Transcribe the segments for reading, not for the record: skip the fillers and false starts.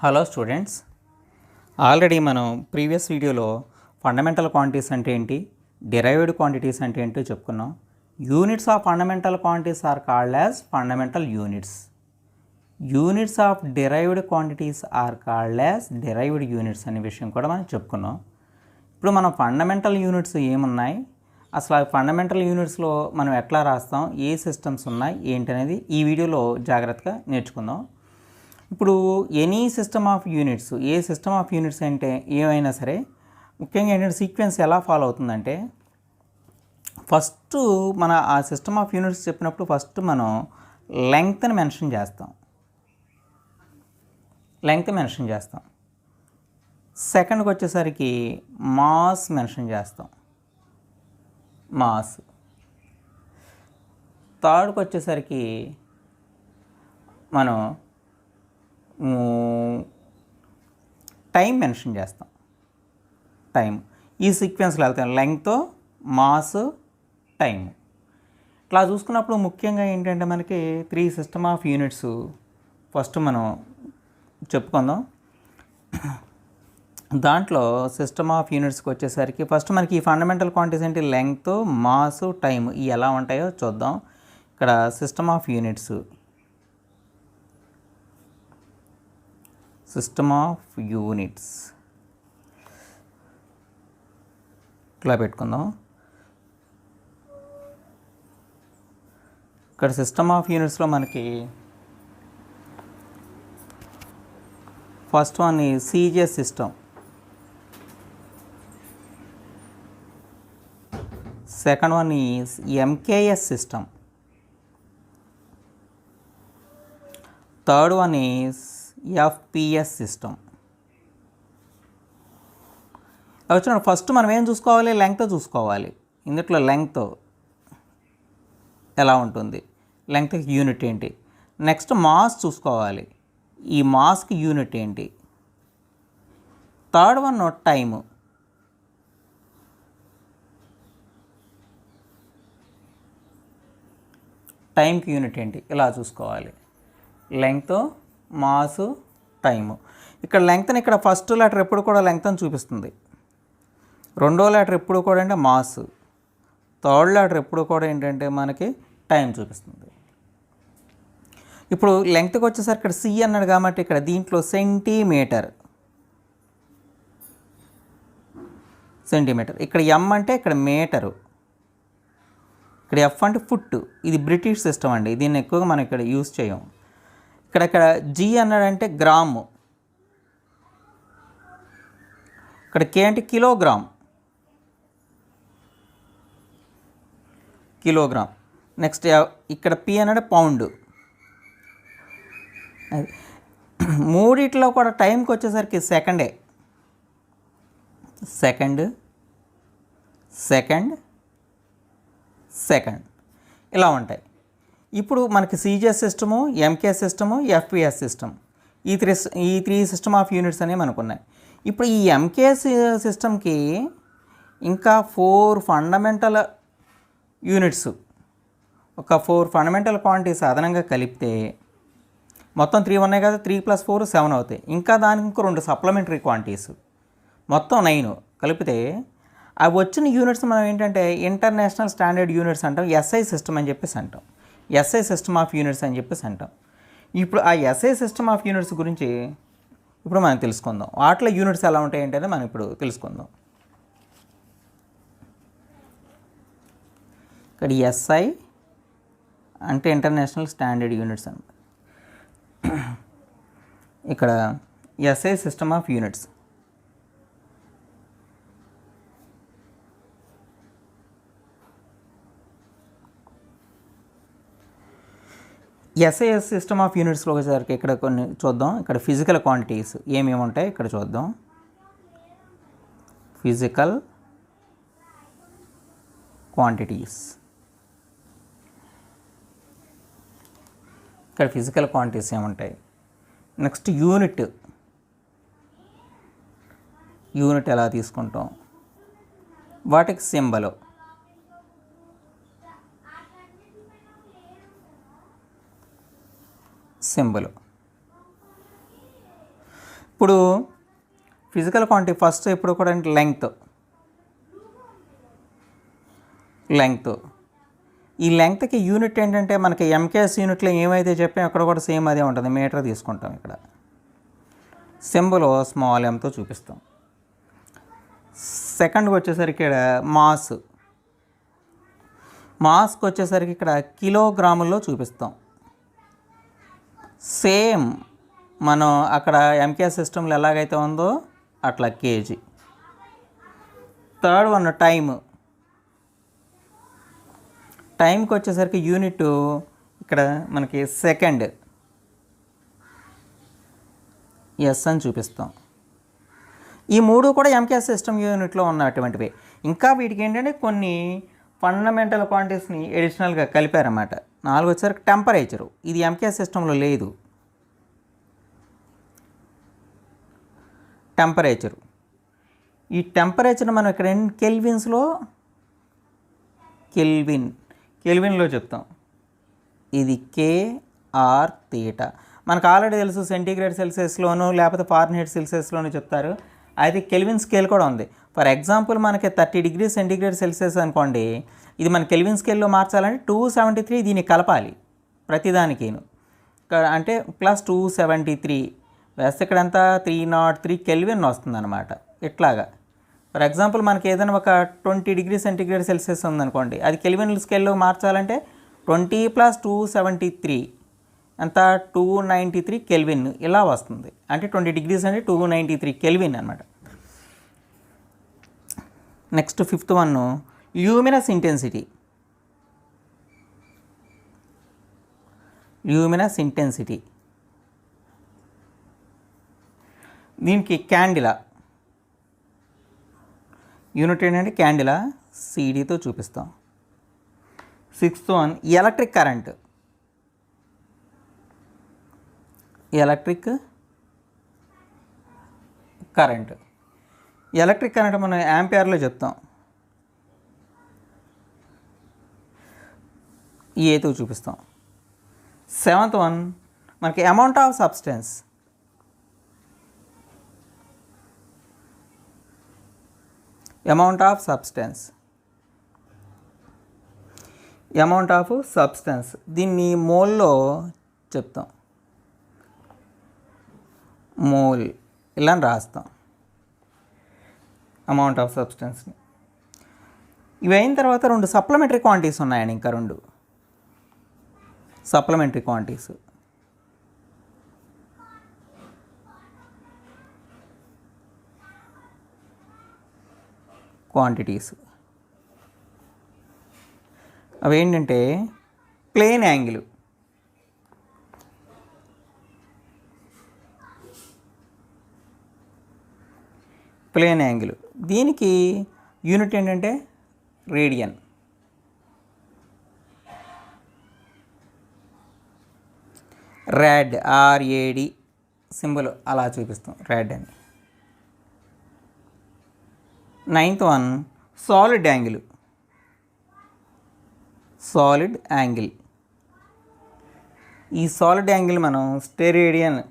Hello students, already మనం previous వీడియోలో fundamental quantities అంటే ఏంటి, డిరైవ్డ్ క్వాంటిటీస్ అంటే ఏంటో చెప్పుకున్నాం. Units of fundamental quantities are called as fundamental units. Units of derived quantities are called as derived units అనే విషయం కూడా మనం చెప్పుకున్నాం. ఇప్పుడు మనం ఫండమెంటల్ యూనిట్స్ ఏమున్నాయి, అసలు ఆ ఫండమెంటల్ యూనిట్స్లో మనం ఎట్లా రాస్తాం, ఏ సిస్టమ్స్ ఉన్నాయి ఏంటనేది ఈ వీడియోలో జాగ్రత్తగా నేర్చుకుందాం. ఇప్పుడు any system of units, A system of units అంటే ఏమైనా సరే ముఖ్యంగా ఏంటంటే సీక్వెన్స్ ఎలా ఫాలో అవుతుందంటే, ఫస్ట్ మన ఆ సిస్టమ్ ఆఫ్ యూనిట్స్ చెప్పినప్పుడు ఫస్ట్ మనం లెంగ్త్ని మెన్షన్ చేస్తాం. సెకండ్కి వచ్చేసరికి మాస్ మెన్షన్ చేస్తాం, మాస్. థర్డ్కి వచ్చేసరికి మనం టైం మెన్షన్ చేస్తాం, టైం. ఈ సీక్వెన్స్లో వెళ్తాం, లెంగ్త్, మాస్, టైం. ఇట్లా చూసుకున్నప్పుడు ముఖ్యంగా ఏంటంటే మనకి 3 సిస్టమ్ ఆఫ్ యూనిట్స్ ఫస్ట్ మనం చెప్పుకుందాం. దాంట్లో సిస్టమ్ ఆఫ్ యూనిట్స్కి వచ్చేసరికి ఫస్ట్ మనకి ఈ ఫండమెంటల్ క్వాంటిటీస్ ఏంటి, లెంగ్త్, మాస్, టైం, ఇవి ఎలా ఉంటాయో చూద్దాం. ఇక్కడ సిస్టమ్ ఆఫ్ యూనిట్స్, ఇట్లా పెట్టుకుందాం. ఇక్కడ సిస్టమ్ ఆఫ్ యూనిట్స్లో మనకి ఫస్ట్ వన్ ఈ CGS system, second one is MKS system, third one is FPS system. వచ్చిన ఫస్ట్ మనం ఏం చూసుకోవాలి, లెంగ్త్ చూసుకోవాలి. ఇందులో లెంగ్త్ ఎలా ఉంటుంది, లెంగ్త్ యూనిట్ ఏంటి. నెక్స్ట్ మాస్ చూసుకోవాలి, ఈ మాస్కి యూనిట్ ఏంటి. థర్డ్ వన్ టైము, టైంకి యూనిట్ ఏంటి, ఇలా చూసుకోవాలి. Length, mass, time. ఇక్కడ లెంగ్త్ని ఇక్కడ ఫస్ట్ లెటర్ ఎప్పుడు కూడా లెంగ్త్ అని చూపిస్తుంది, రెండో లెటర్ ఎప్పుడు కూడా అంటే మాస్, థర్డ్ లెటర్ ఎప్పుడు కూడా ఏంటంటే మనకి టైం చూపిస్తుంది. ఇప్పుడు లెంగ్త్కి వచ్చేసరికి ఇక్కడ సి అన్నాడు కాబట్టి ఇక్కడ దీంట్లో సెంటీమీటర్, ఇక్కడ ఎం అంటే ఇక్కడ మీటరు, ఇక్కడ ఎఫ్ అంటే ఫుట్. ఇది బ్రిటిష్ సిస్టమ్ అండి, దీన్ని ఎక్కువగా మనం ఇక్కడ యూజ్ చేయం. ఇక్కడ జీ అన్నాడంటే గ్రాము, ఇక్కడ కే అంటే కిలోగ్రామ్, నెక్స్ట్ ఇక్కడ పి అన్నాడు పౌండ్. మూడిట్లో కూడా టైంకి వచ్చేసరికి సెకండ్ ఇలా ఉంటాయి. ఇప్పుడు మనకి CGS system, MKS system, FPS system, ఈ త్రీ సిస్టమ్ ఆఫ్ యూనిట్స్ అనేవి మనకు ఉన్నాయి. ఇప్పుడు ఈ ఎంకేఎస్ సిస్టమ్కి ఇంకా 4 ఫండమెంటల్ యూనిట్స్, ఒక 4 ఫండమెంటల్ క్వాంటిటీస్ అదనంగా కలిపితే మొత్తం 3 ఉన్నాయి కదా, 3 + 4 7 అవుతాయి. ఇంకా దానికి ఇంకో 2 సప్లిమెంటరీ క్వాంటిటీస్, మొత్తం 9 కలిపితే అవి వచ్చిన యూనిట్స్ మనం ఏంటంటే ఇంటర్నేషనల్ స్టాండర్డ్ యూనిట్స్ అంటాం, ఎస్ఐ సిస్టమ్ అని చెప్పేసి అంటాం, ఎస్ఐ సిస్టమ్ ఆఫ్ యూనిట్స్ అని చెప్పేసి అంటాం. ఇప్పుడు ఆ ఎస్ఐ సిస్టమ్ ఆఫ్ యూనిట్స్ గురించి ఇప్పుడు మనం తెలుసుకుందాం. వాటిలో యూనిట్స్ ఎలా ఉంటాయి ఏంటనే మనం ఇప్పుడు తెలుసుకుందాం. ఇక్కడ ఎస్ఐ అంటే ఇంటర్నేషనల్ స్టాండర్డ్ యూనిట్స్ అన్నమాట. ఇక్కడ SI system of units, SIS system of యూనిట్స్లో వచ్చేసరికి ఇక్కడ కొన్ని చూద్దాం. ఇక్కడ ఫిజికల్ క్వాంటిటీస్ ఏమేమి ఉంటాయి ఇక్కడ చూద్దాం. ఫిజికల్ క్వాంటిటీస్, ఇక్కడ ఫిజికల్ క్వాంటిటీస్ ఏముంటాయి. నెక్స్ట్ యూనిట్ ఎలా తీసుకుంటాం, వాటికి సింబల్, ఇప్పుడు ఫిజికల్ క్వాంటిటీ ఫస్ట్ ఎప్పుడు కూడా లెంగ్త్ ఈ లెంగ్త్కి యూనిట్ ఏంటంటే మనకి ఎంకేఎస్ యూనిట్లో ఏమైతే చెప్పాం అక్కడ కూడా సేమ్ అదే ఉంటుంది, మీటర్ తీసుకుంటాం. ఇక్కడ సింబల్ స్మాల్ ఎంతో చూపిస్తాం. సెకండ్కి వచ్చేసరికి ఇక్కడ మాస్కి వచ్చేసరికి ఇక్కడ కిలోగ్రాముల్లో చూపిస్తాం. సేమ్ మనం అక్కడ ఎంకేఎస్ సిస్టంలో ఎలాగైతే ఉందో అట్లా కేజీ. థర్డ్ వన్ టైంకి వచ్చేసరికి యూనిట్ ఇక్కడ మనకి సెకండ్, ఎస్ అని చూపిస్తాం. ఈ మూడు కూడా ఎంకేఎస్ సిస్టమ్ యూనిట్లో ఉన్నటువంటివి. ఇంకా వీటికి ఏంటంటే కొన్ని ఫండమెంటల్ క్వాంటిటీస్ని ఎడిషనల్గా కలిపారన్నమాట. 4 వచ్చేసరికి టెంపరేచరు, ఇది ఎంకేఎస్ సిస్టంలో లేదు. టెంపరేచరు, ఈ టెంపరేచర్ మనం ఇక్కడ కెల్విన్లో చెప్తాం. ఇది కేఆర్ తీటా. మనకు ఆల్రెడీ తెలుసు సెంటీగ్రేడ్ సెల్సియస్లోను లేకపోతే ఫారెన్హీట్ సెల్సియస్లోనూ చెప్తారు. అయితే కెల్విన్ స్కేల్ కూడా ఉంది. ఫర్ ఎగ్జాంపుల్ మనకి 30 డిగ్రీ సెంటీగ్రేడ్ సెల్సియస్ అనుకోండి, ఇది మన కెల్విన్ స్కేల్లో మార్చాలంటే 273 దీన్ని కలపాలి ప్రతిదానికిను. అంటే ప్లస్ 273 వేస్తే ఇక్కడ అంతా 303 కెల్విన్ వస్తుంది అనమాట. ఇట్లాగా ఫర్ ఎగ్జాంపుల్ మనకి ఏదైనా ఒక 20 డిగ్రీ సెంటీగ్రేడ్ సెల్సియస్ ఉందనుకోండి, అది కెల్విన్ స్కేల్లో మార్చాలంటే 20 + 273 అంత 293 కెల్విన్ ఇలా వస్తుంది. అంటే 20 డిగ్రీస్ అంటే 293 కెల్విన్ అనమాట. Next fifth one luminous intensity. దీనికి క్యాండిలా యూనిట్ ఏంటంటే క్యాండిలా, సిడితో చూపిస్తాం. సిక్స్త్ వన్ ఎలక్ట్రిక్ కరెంట్ మనం యాంపియర్లో చెప్తాం, ఏతో చూపిస్తాం. సెవెంత్ వన్ మనకి amount of substance. Amount of substance దీన్ని మోల్లో చెప్తాం. మోల్ ఇలా రాస్తాం అమౌంట్ ఆఫ్ సబ్స్టెన్స్ని. ఇవి అయిన తర్వాత 2 సప్లిమెంటరీ క్వాంటిటీస్ ఉన్నాయండి. ఇంకా 2 సప్లిమెంటరీ క్వాంటిటీస్ అవి ఏంటంటే ప్లేన్ యాంగిల్, దీనికి యూనిట్ ఏంటంటే రేడియన్. రాడ్, ఆర్ఏడి సింబల్ అలా చూపిస్తాం, రాడ్ అని. 9th one solid angle. ఈ సాలిడ్ యాంగిల్ మనం స్టెరేడియన్తో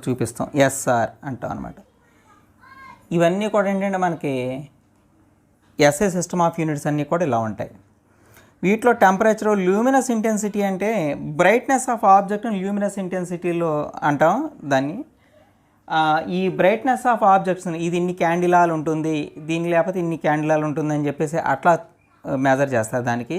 చూపిస్తాం, ఎస్ఆర్ అంటాం అనమాట. ఇవన్నీ కూడా ఏంటంటే మనకి ఎస్ఐ సిస్టమ్ ఆఫ్ యూనిట్స్ అన్నీ కూడా ఇలా ఉంటాయి. వీటిలో టెంపరేచర్, ల్యూమినస్ ఇంటెన్సిటీ అంటే బ్రైట్నెస్ ఆఫ్ ఆబ్జెక్ట్ని ల్యూమినస్ ఇంటెన్సిటీలో అంటాం దాన్ని. ఈ బ్రైట్నెస్ ఆఫ్ ఆబ్జెక్ట్స్ని ఇది ఇన్ని క్యాండిలాలు ఉంటుంది, దీని లేకపోతే ఇన్ని క్యాండిలాలు ఉంటుందని చెప్పేసి అట్లా మెజర్ చేస్తారు. దానికి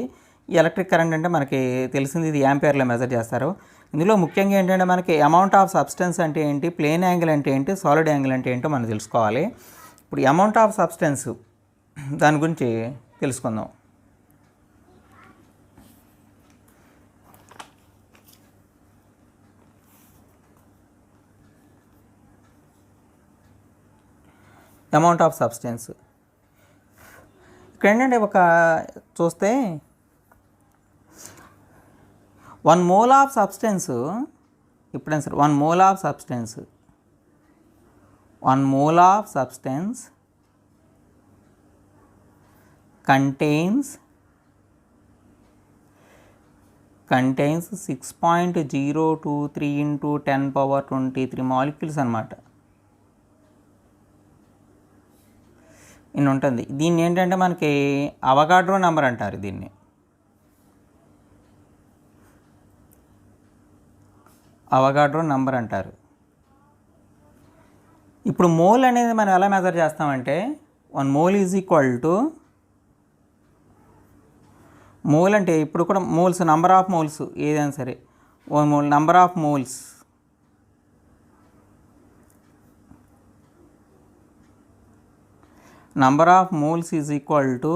ఎలక్ట్రిక్ కరెంట్ అంటే మనకి తెలిసింది, ఇది యాంపియర్లో మెజర్ చేస్తారు. ఇందులో ముఖ్యంగా ఏంటంటే మనకి అమౌంట్ ఆఫ్ సబ్స్టెన్స్ అంటే ఏంటి, ప్లేన్ యాంగిల్ అంటే ఏంటి, సాలిడ్ యాంగిల్ అంటే ఏంటో మనం తెలుసుకోవాలి. ఇప్పుడు అమౌంట్ ఆఫ్ సబ్స్టెన్స్ దాని గురించి తెలుసుకుందాం. అమౌంట్ ఆఫ్ సబ్స్టెన్స్ ఇక్కడ ఏంటంటే ఒక చూస్తే 1 mole ఆఫ్ సబ్స్టెన్స్, ఇప్పుడు sir 1 mole of substance contains 6.023 into 10^23 molecules అనమాట. ఇన్ని ఉంటుంది. దీన్ని ఏంటంటే మనకి అవగాడ్రో నెంబర్ అంటారు. దీన్ని అవగాడ్రో నెంబర్ అంటారు. ఇప్పుడు మోల్ అనేది మనం ఎలా మెజర్ చేస్తామంటే 1 mole is equal to mole అంటే ఇప్పుడు కూడా మోల్స్ నంబర్ ఆఫ్ మోల్స్ ఏదైనా సరే 1 mole number of moles is equal to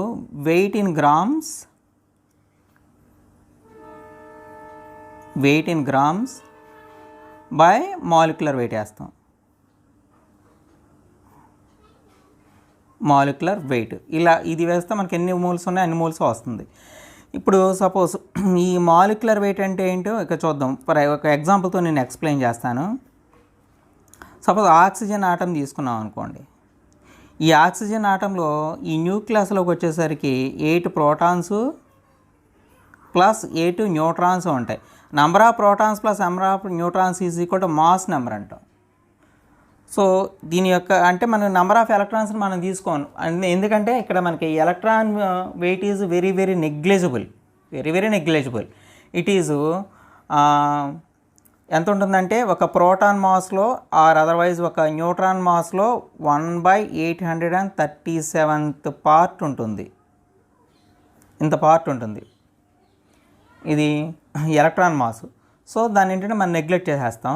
weight in grams by molecular weight వేస్తాం. మాలిక్యులర్ వెయిట్ ఇలా ఇది వేస్తే మనకి ఎన్ని మోల్స్ ఉన్నాయి అన్ని మోల్స్ వస్తుంది. ఇప్పుడు సపోజ్ ఈ మాలిక్యులర్ వెయిట్ అంటే ఏంటో ఇక చూద్దాం. ఒక ఎగ్జాంపుల్తో నేను ఎక్స్ప్లెయిన్ చేస్తాను. సపోజ్ ఆక్సిజన్ ఆటం తీసుకున్నాం అనుకోండి. ఈ ఆక్సిజన్ ఆటంలో ఈ న్యూక్లియస్లోకి వచ్చేసరికి 8 ప్రోటాన్స్ ప్లస్ 8 న్యూట్రాన్స్ ఉంటాయి. Number of protons plus number of neutrons is equal to mass number అంటాం. సో దీని యొక్క అంటే మనం నెంబర్ ఆఫ్ ఎలక్ట్రాన్స్ని మనం తీసుకోను, ఎందుకంటే ఇక్కడ మనకి electron weight is very negligible. It is ఎంత ఉంటుందంటే ఒక ప్రోటాన్ మాస్లో ఆర్ అదర్వైజ్ ఒక న్యూట్రాన్ మాస్లో 1/837th పార్ట్ ఉంటుంది. ఇంత పార్ట్ ఉంటుంది ఇది ఎలక్ట్రాన్ మాస్. సో దాన్ని ఏంటంటే మనం నెగ్లెక్ట్ చేసేస్తాం.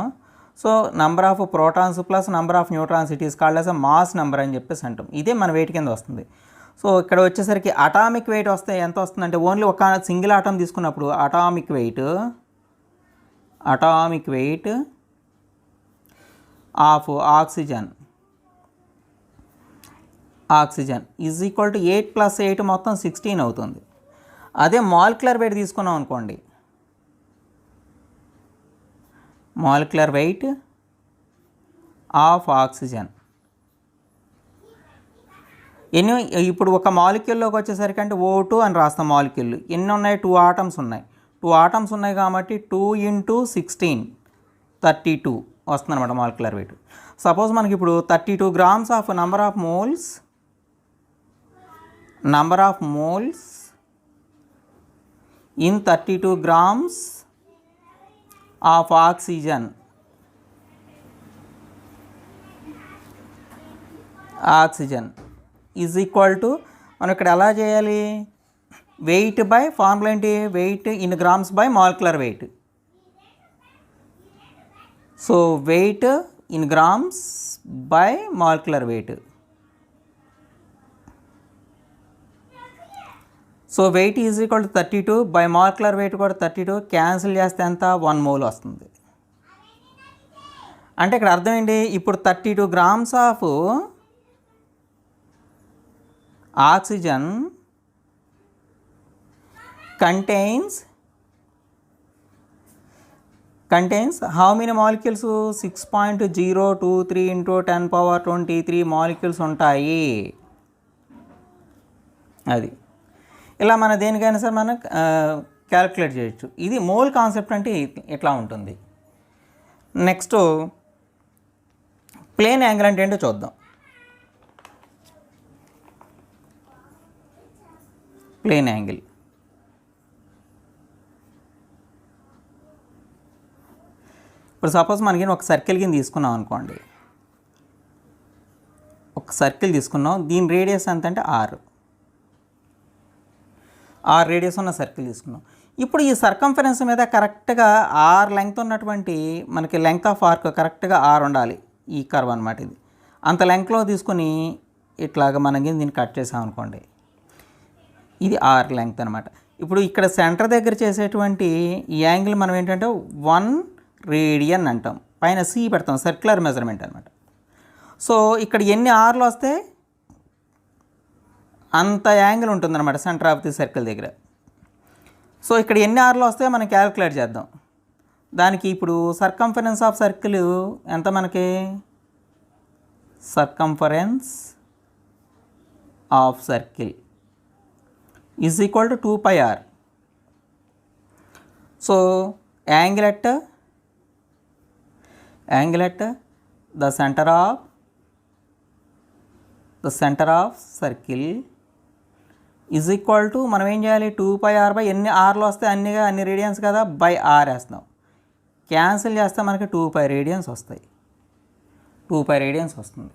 So number of protons plus number of neutrons it is called as a mass number అని చెప్పేసి అంటాం. ఇదే మన వెయిట్ కింద వస్తుంది. సో ఇక్కడ వచ్చేసరికి అటామిక్ వెయిట్ వస్తే ఎంత వస్తుందంటే ఓన్లీ ఒక సింగిల్ ఆటం తీసుకున్నప్పుడు atomic weight of oxygen is equal to 8 + 8 మొత్తం 16 అవుతుంది. అదే మాలిక్యులర్ వెయిట్ తీసుకున్నాం అనుకోండి, మాలిక్యులర్ వెయిట్ ఆఫ్ ఆక్సిజన్ ఇప్పుడు ఒక మాలిక్యూల్లోకి వచ్చేసరికి అంటే O2 అని రాస్తాం. మాలిక్యూల్ ఎన్ని ఉన్నాయి? 2 ఆటమ్స్ ఉన్నాయి. 2 ఆటమ్స్ ఉన్నాయి కాబట్టి 2 × 16 32 వస్తుంది అనమాట మాలిక్యులర్ వెయిట్. సపోజ్ మనకి ఇప్పుడు 32 grams of number of moles in 32 grams of oxygen is equal to మనం ఇక్కడ ఎలా చేయాలి? వెయిట్ బై ఫార్ములా ఏంటి? Weight in grams by molecular weight. So weight in grams by molecular weight. So weight is equal to 32 by molecular weight కూడా 32. Cancel చేస్తే ఎంత? 1 mole వస్తుంది. అంటే ఇక్కడ అర్థం ఏంటి? ఇప్పుడు 32 grams of oxygen contains how many molecules? 6.023 into 10^23 molecules ఉంటాయి. అది ఇలా మన దేనికైనా సరే మనం క్యాలిక్యులేట్ చేయొచ్చు. ఇది మోల్ కాన్సెప్ట్ అంటే ఇట్లా ఉంటుంది. నెక్స్ట్ ప్లేన్ యాంగిల్ అంటే ఏంటో చూద్దాం. ప్లేన్ యాంగిల్ ఇప్పుడు సపోజ్ మనకి ఒక సర్కిల్ కింద తీసుకున్నాం అనుకోండి. ఒక సర్కిల్ తీసుకున్నాం, దీని రేడియస్ ఎంత అంటే ఆర్ రేడియస్ ఉన్న సర్కిల్ తీసుకున్నాం. ఇప్పుడు ఈ సర్కంఫరెన్స్ మీద కరెక్ట్గా ఆర్ లెంగ్త్ ఉన్నటువంటి మనకి లెంగ్త్ ఆఫ్ ఆర్క్ కరెక్ట్గా ఆర్ ఉండాలి. ఈ కర్వ్ అనమాట ఇది. అంత లెంగ్త్లో తీసుకొని ఇట్లాగా మనకి దీన్ని కట్ చేసాం అనుకోండి, ఇది ఆర్ లెంగ్త్ అనమాట. ఇప్పుడు ఇక్కడ సెంటర్ దగ్గర చేసేటువంటి ఈ యాంగిల్ మనం ఏంటంటే 1 రేడియన్ అంటాం. పైన సి పెడతాం, సర్క్యులర్ మెజర్మెంట్ అనమాట. సో ఇక్కడ ఎన్ని ఆర్లు వస్తే అంత యాంగిల్ ఉంటుందన్నమాట సెంటర్ ఆఫ్ ది సర్కిల్ దగ్గర. సో ఇక్కడ ఎన్ని ఆర్లు వస్తే మనం క్యాలిక్యులేట్ చేద్దాం. దానికి ఇప్పుడు సర్కంఫరెన్స్ ఆఫ్ సర్కిల్ ఎంత? మనకి circumference of circle is equal to 2 pi r. So angle at the center of circle is equal to మనం ఏం చేయాలి 2 pi r బై ఎన్ని ఆర్లు వస్తాయి అన్ని రేడియన్స్ కదా బై ఆర్ వేస్తున్నాం. క్యాన్సిల్ చేస్తే మనకి 2 pi రేడియన్స్ వస్తాయి. 2 pi రేడియన్స్ వస్తుంది.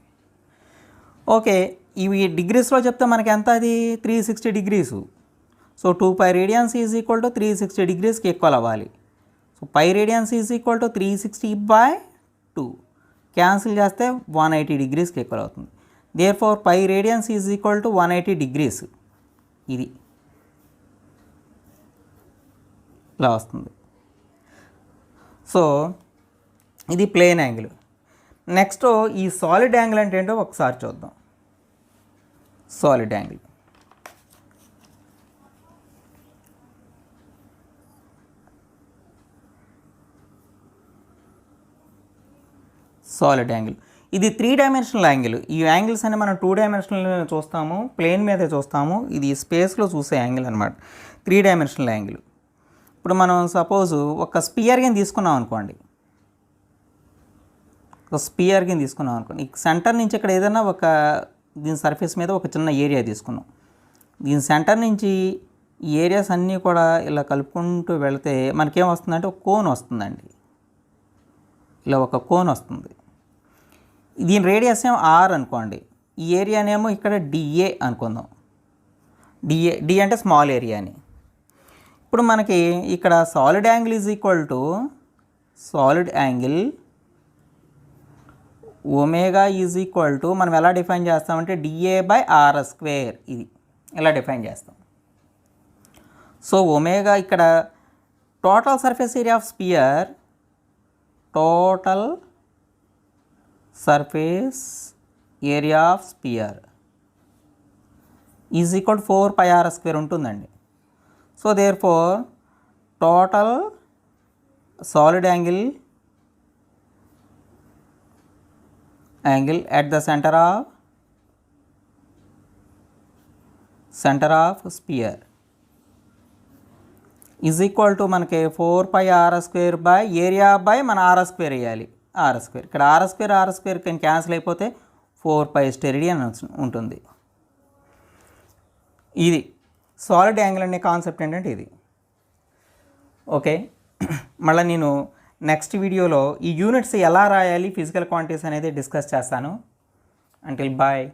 ఓకే, ఇవి డిగ్రీస్లో చెప్తే మనకి ఎంత అది 360 degrees. So 2 pi radians is equal to 360 డిగ్రీస్కి ఈక్వల్ అవ్వాలి. So pi radians is equal to 360/2 cancel చేస్తే 180 డిగ్రీస్కి ఈక్వల్ అవుతుంది. Therefore pi radians is equal to 180 degrees. ఇది ఇలా వస్తుంది. సో ఇది ప్లేన్ యాంగిల్. నెక్స్ట్ ఈ సాలిడ్ యాంగిల్ అంటే ఏంటో ఒకసారి చూద్దాం. సాలిడ్ యాంగిల్ ఇది 3 డైమెన్షనల్ యాంగిల్. ఈ యాంగిల్స్ అని మనం 2 డైమెన్షనల్ చూస్తాము, ప్లేన్ మీదే చూస్తాము. ఇది స్పేస్లో చూసే యాంగిల్ అనమాట, 3 డైమెన్షనల్ యాంగిల్. ఇప్పుడు మనం సపోజు ఒక స్పియర్ గిని తీసుకున్నాం అనుకోండి. ఈ సెంటర్ నుంచి ఇక్కడ ఏదైనా దీని సర్ఫేస్ మీద ఒక చిన్న ఏరియా తీసుకున్నాం. దీని సెంటర్ నుంచి ఈ ఏరియాస్ అన్నీ కూడా ఇలా కలుపుకుంటూ వెళితే మనకేం వస్తుందంటే ఒక కోన్ వస్తుందండి. ఇలా ఒక కోన్ వస్తుంది. దీని రేడియస్ ఏమో ఆర్ అనుకోండి. ఈ ఏరియానేమో ఇక్కడ డిఏ అనుకుందాం. డి అంటే స్మాల్ ఏరియా అని. ఇప్పుడు మనకి ఇక్కడ solid angle is equal to omega is equal to మనం ఎలా డిఫైన్ చేస్తామంటే DA/r². ఇది ఎలా డిఫైన్ చేస్తాం. సో ఒమేగా ఇక్కడ total surface area of sphere is equal 4 pi r² ఉంటుందండి. So therefore total solid angle at the center of sphere is equal to మనకి 4 pi r² by area by మన r² వేయాలి. r² ఇక్కడ r² కానీ cancel అయిపోతే 4 pi స్టెరిడియన్ ఉంటుంది. ఇది solid angle అనే కాన్సెప్ట్ ఏంటంటే ఇది. ఓకే, మళ్ళీ నేను నెక్స్ట్ వీడియోలో ఈ యూనిట్స్ ఎలా రాయాలి, ఫిజికల్ క్వాంటిటీస్ అనేది డిస్కస్ చేస్తాను. Until bye.